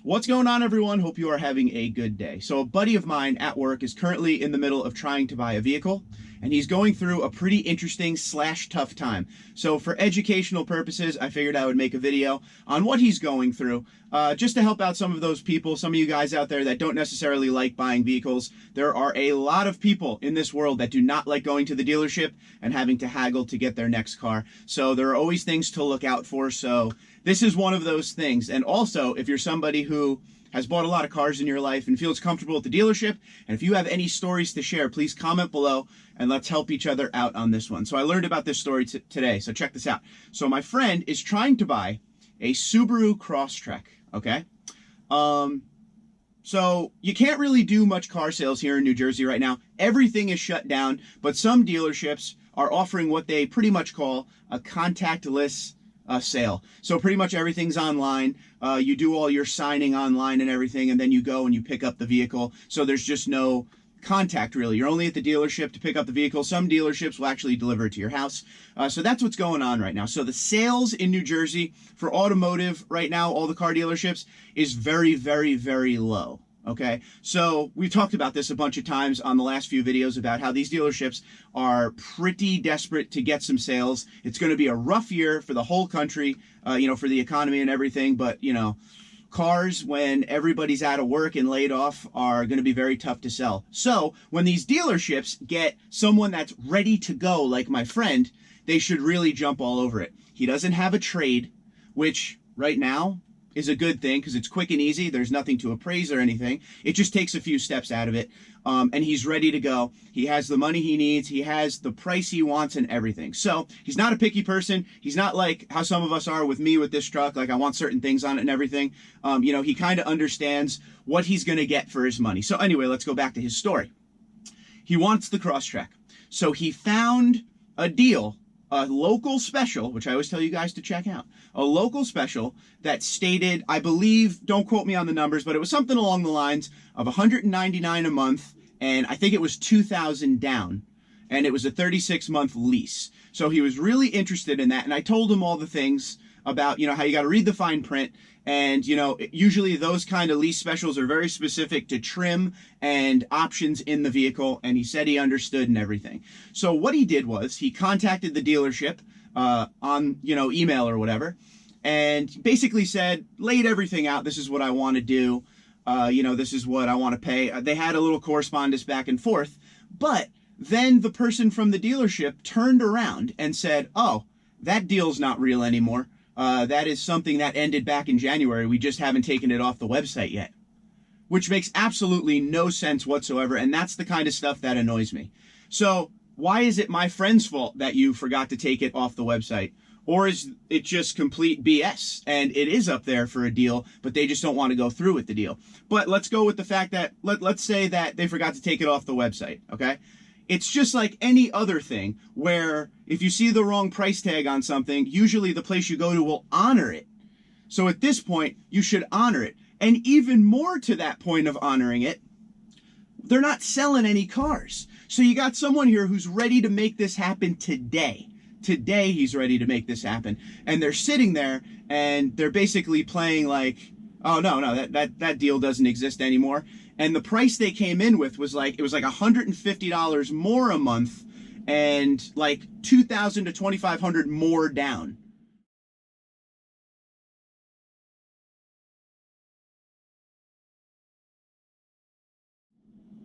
What's going on, everyone? Hope you are having a good day. So a buddy of mine at work is currently in the middle of trying to buy a vehicle, and he's going through a pretty interesting / tough time. So for educational purposes, I figured I would make a video on what he's going through, just to help out some of those people, some of you guys out there that don't necessarily like buying vehicles. There are a lot of people in this world that do not like going to the dealership and having to haggle to get their next car. So there are always things to look out for. So this is one of those things. And also, if you're somebody who has bought a lot of cars in your life and feels comfortable at the dealership, and if you have any stories to share, please comment below and let's help each other out on this one. So I learned about this story today, so check this out. So my friend is trying to buy a Subaru Crosstrek, okay? So you can't really do much car sales here in New Jersey right now. Everything is shut down, but some dealerships are offering what they pretty much call a contactless sale. So pretty much everything's online. You do all your signing online and everything, and then you go and you pick up the vehicle. So there's just no contact, really. You're only at the dealership to pick up the vehicle. Some dealerships will actually deliver it to your house. So that's what's going on right now. So the sales in New Jersey for automotive right now, all the car dealerships, is very, very, very low. Okay, so we've talked about this a bunch of times on the last few videos about how these dealerships are pretty desperate to get some sales. It's going to be a rough year for the whole country, for the economy and everything. But, cars, when everybody's out of work and laid off, are going to be very tough to sell. So when these dealerships get someone that's ready to go, like my friend, they should really jump all over it. He doesn't have a trade, which right now is a good thing because it's quick and easy. There's nothing to appraise or anything. It just takes a few steps out of it. And he's ready to go. He has the money he needs. He has the price he wants and everything. So he's not a picky person. He's not like how some of us are with me with this truck. Like, I want certain things on it and everything. He kind of understands what he's going to get for his money. So anyway, let's go back to his story. He wants the Crosstrek. So he found a deal, a local special, which I always tell you guys to check out, a local special that stated, I believe, don't quote me on the numbers, but it was something along the lines of $199 a month, and I think it was $2,000 down, and it was a 36-month lease. So he was really interested in that, and I told him all the things about, how you got to read the fine print. And, usually those kind of lease specials are very specific to trim and options in the vehicle. And he said he understood and everything. So what he did was he contacted the dealership on, email or whatever, and basically said, laid everything out. This is what I want to do. This is what I want to pay. They had a little correspondence back and forth. But then the person from the dealership turned around and said, oh, that deal's not real anymore. That is something that ended back in January. We just haven't taken it off the website yet, which makes absolutely no sense whatsoever. And that's the kind of stuff that annoys me. So why is it my friend's fault that you forgot to take it off the website? Or is it just complete BS? And it is up there for a deal, but they just don't want to go through with the deal. But let's go with the fact that, let's say that they forgot to take it off the website, okay? It's just like any other thing where if you see the wrong price tag on something, usually the place you go to will honor it. So at this point, you should honor it. And even more to that point of honoring it, they're not selling any cars. So you got someone here who's ready to make this happen today. Today, he's ready to make this happen. And they're sitting there and they're basically playing like, oh, no, that deal doesn't exist anymore. And the price they came in with was like, it was like $150 more a month and like $2,000 to $2,500 more down.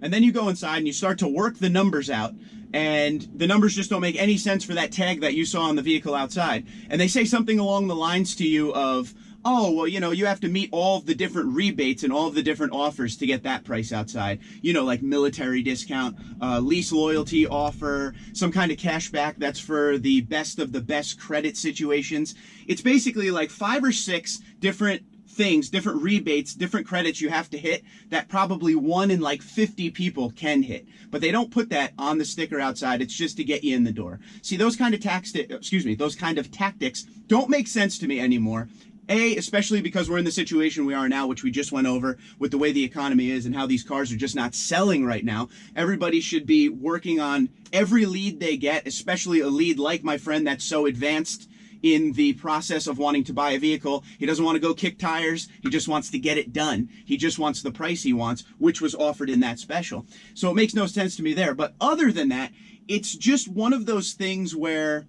And then you go inside and you start to work the numbers out, and the numbers just don't make any sense for that tag that you saw on the vehicle outside. And they say something along the lines to you of, oh, well, you have to meet all of the different rebates and all of the different offers to get that price outside. Like military discount, lease loyalty offer, some kind of cash back that's for the best of the best credit situations. It's basically like 5 or 6 different things, different rebates, different credits you have to hit that probably 1 in like 50 people can hit. But they don't put that on the sticker outside. It's just to get you in the door. See, those kind of tactics don't make sense to me anymore. Especially because we're in the situation we are now, which we just went over with the way the economy is and how these cars are just not selling right now. Everybody should be working on every lead they get, especially a lead like my friend that's so advanced in the process of wanting to buy a vehicle. He doesn't want to go kick tires. He just wants to get it done. He just wants the price he wants, which was offered in that special. So it makes no sense to me there. But other than that, it's just one of those things where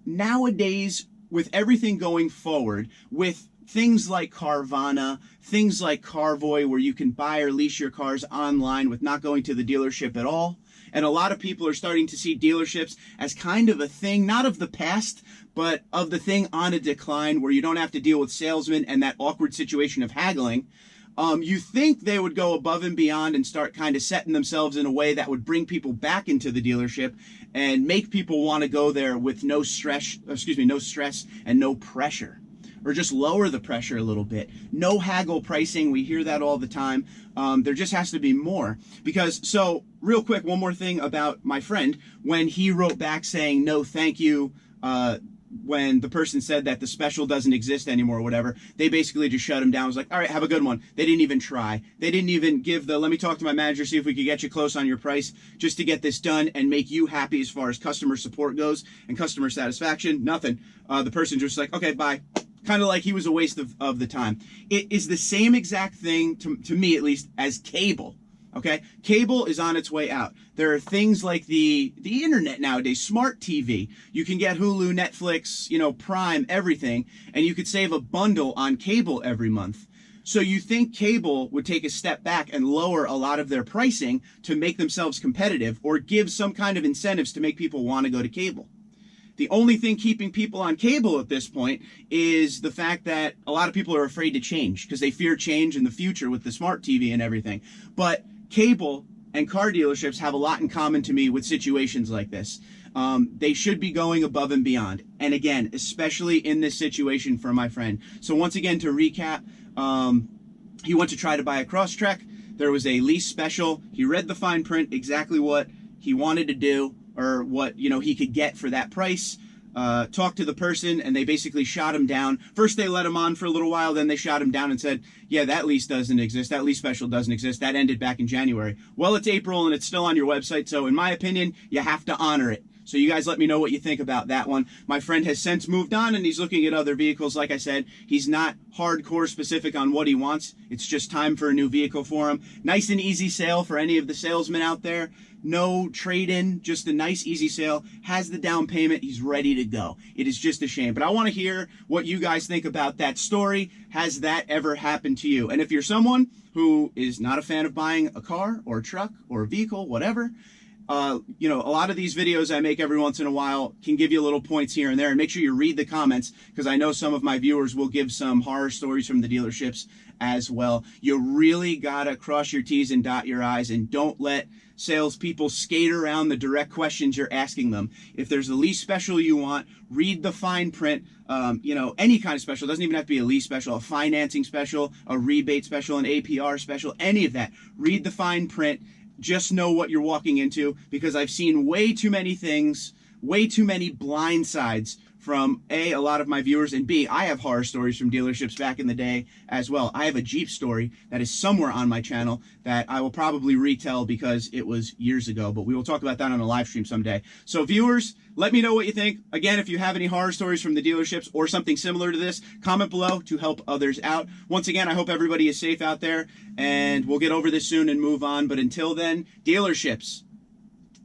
nowadays, with everything going forward, with things like Carvana, things like Carvoy, where you can buy or lease your cars online with not going to the dealership at all. And a lot of people are starting to see dealerships as kind of a thing, not of the past, but of the thing on a decline, where you don't have to deal with salesmen and that awkward situation of haggling. You think they would go above and beyond and start kind of setting themselves in a way that would bring people back into the dealership and make people want to go there with no stress and no pressure. Or just lower the pressure a little bit. No haggle pricing. We hear that all the time. There just has to be more. So real quick, one more thing about my friend. When he wrote back saying, no, thank you, when the person said that the special doesn't exist anymore or whatever, they basically just shut him down. It was like, all right, have a good one. They didn't even try. They didn't even give let me talk to my manager, see if we could get you close on your price just to get this done and make you happy as far as customer support goes and customer satisfaction. Nothing. The person just like, okay, bye. Kind of like he was a waste of the time. It is the same exact thing, to me at least, as cable. Okay? Cable is on its way out. There are things like the internet nowadays, smart TV. You can get Hulu, Netflix, Prime, everything, and you could save a bundle on cable every month. So you think cable would take a step back and lower a lot of their pricing to make themselves competitive, or give some kind of incentives to make people want to go to cable. The only thing keeping people on cable at this point is the fact that a lot of people are afraid to change because they fear change in the future with the smart TV and everything. But cable and car dealerships have a lot in common to me with situations like this. They should be going above and beyond. And again, especially in this situation for my friend. So once again, to recap, he went to try to buy a Crosstrek. There was a lease special. He read the fine print, exactly what he wanted to do, or what he could get for that price. Talked to the person, and they basically shot him down. First they let him on for a little while, then they shot him down and said, yeah, that lease doesn't exist, that lease special doesn't exist, that ended back in January. Well, it's April and it's still on your website, so in my opinion, you have to honor it. So you guys let me know what you think about that one. My friend has since moved on and he's looking at other vehicles. Like I said, he's not hardcore specific on what he wants. It's just time for a new vehicle for him. Nice and easy sale for any of the salesmen out there. No trade-in, just a nice easy sale. Has the down payment. He's ready to go. It is just a shame. But I want to hear what you guys think about that story. Has that ever happened to you? And if you're someone who is not a fan of buying a car or a truck or a vehicle, whatever, a lot of these videos I make every once in a while can give you little points here and there. And make sure you read the comments, because I know some of my viewers will give some horror stories from the dealerships as well. You really got to cross your T's and dot your I's, and don't let salespeople skate around the direct questions you're asking them. If there's a lease special you want, read the fine print. Any kind of special. It doesn't even have to be a lease special, a financing special, a rebate special, an APR special, any of that. Read the fine print. Just know what you're walking into, because I've seen way too many things, way too many blind sides from A, lot of my viewers, and B, I have horror stories from dealerships back in the day as well. I have a Jeep story that is somewhere on my channel that I will probably retell because it was years ago, but we will talk about that on a live stream someday. So viewers, let me know what you think. Again, if you have any horror stories from the dealerships or something similar to this, comment below to help others out. Once again, I hope everybody is safe out there, and we'll get over this soon and move on. But until then, dealerships,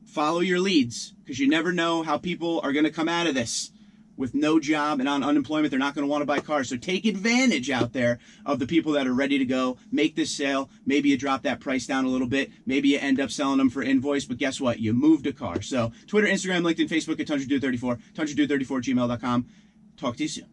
follow your leads, because you never know how people are going to come out of this. With no job and on unemployment, they're not going to want to buy cars. So take advantage out there of the people that are ready to go. Make this sale. Maybe you drop that price down a little bit. Maybe you end up selling them for invoice. But guess what? You moved a car. So Twitter, Instagram, LinkedIn, Facebook at TundraDude34, TundraDude34@gmail.com. Talk to you soon.